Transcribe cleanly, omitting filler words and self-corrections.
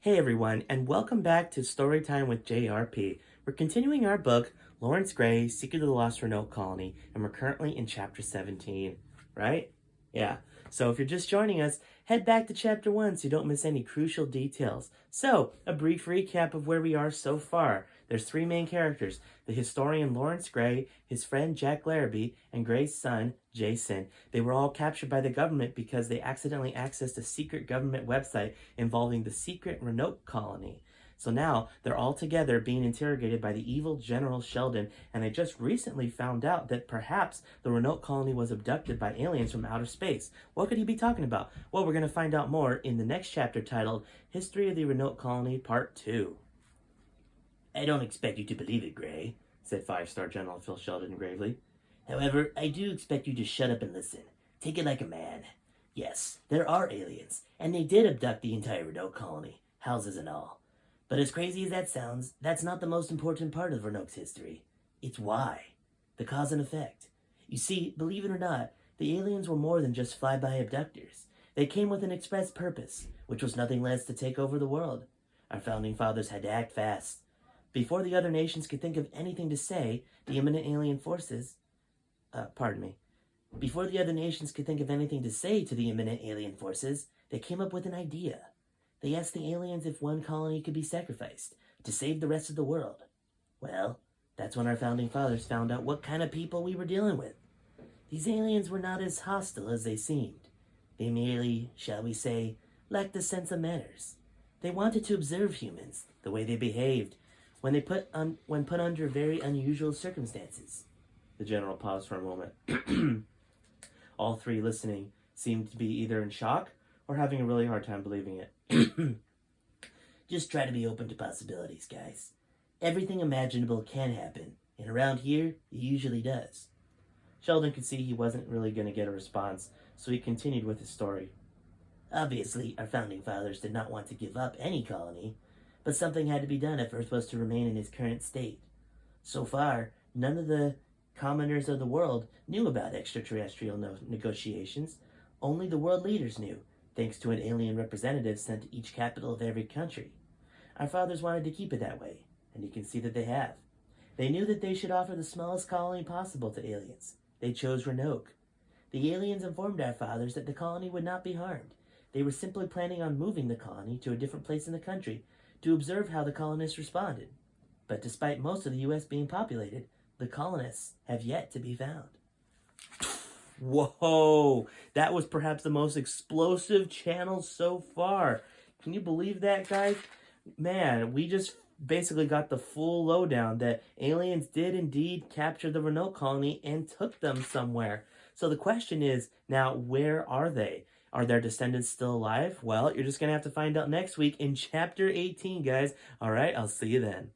Hey everyone, and welcome back to Storytime with JRP. We're continuing our book, Lawrence Gray, Secret of the Lost Renault Colony, and we're currently in chapter 17, right? Yeah. So if you're just joining us, head back to chapter 1 so you don't miss any crucial details. So, a brief recap of where we are so far. There's three main characters, the historian Lawrence Gray, his friend Jack Larrabee, and Gray's son, Jason. They were all captured by the government because they accidentally accessed a secret government website involving the secret Renault colony. So now they're all together being interrogated by the evil General Sheldon, and they just recently found out that perhaps the Renault colony was abducted by aliens from outer space. What could he be talking about? Well, we're going to find out more in the next chapter titled History of the Renault Colony Part 2. I don't expect you to believe it, Gray, said Five-Star General Phil Sheldon gravely. However, I do expect you to shut up and listen. Take it like a man. Yes, there are aliens, and they did abduct the entire Renault colony, houses and all. But as crazy as that sounds, that's not the most important part of Renault's history. It's why. The cause and effect. You see, believe it or not, the aliens were more than just flyby abductors. They came with an express purpose, which was nothing less to take over the world. Our founding fathers had to act fast. Before the other nations could think of anything to say, the imminent alien forces... Before the other nations could think of anything to say to the imminent alien forces, they came up with an idea. They asked the aliens if one colony could be sacrificed to save the rest of the world. Well, that's when our founding fathers found out what kind of people we were dealing with. These aliens were not as hostile as they seemed. They merely, shall we say, lacked a sense of manners. They wanted to observe humans, the way they behaved, when put under very unusual circumstances. The general paused for a moment. All three listening seemed to be either in shock or having a really hard time believing it. Just try to be open to possibilities, guys. Everything imaginable can happen, and around here, it usually does. Sheldon could see he wasn't really going to get a response, so he continued with his story. Obviously, our founding fathers did not want to give up any colony, but something had to be done if Earth was to remain in its current state. So far, none of the commoners of the world knew about extraterrestrial negotiations. Only the world leaders knew, thanks to an alien representative sent to each capital of every country. Our fathers wanted to keep it that way, and you can see that they have. They knew that they should offer the smallest colony possible to aliens. They chose Roanoke. The aliens informed our fathers that the colony would not be harmed. They were simply planning on moving the colony to a different place in the country to observe how the colonists responded. But despite most of the U.S. being populated, the colonists have yet to be found. Whoa! That was perhaps the most explosive channel so far. Can you believe that, guys? Man, we just basically got the full lowdown that aliens did indeed capture the Renault colony and took them somewhere. So the question is, now, where are they? Are their descendants still alive? Well, you're just going to have to find out next week in Chapter 18, guys. All right, I'll see you then.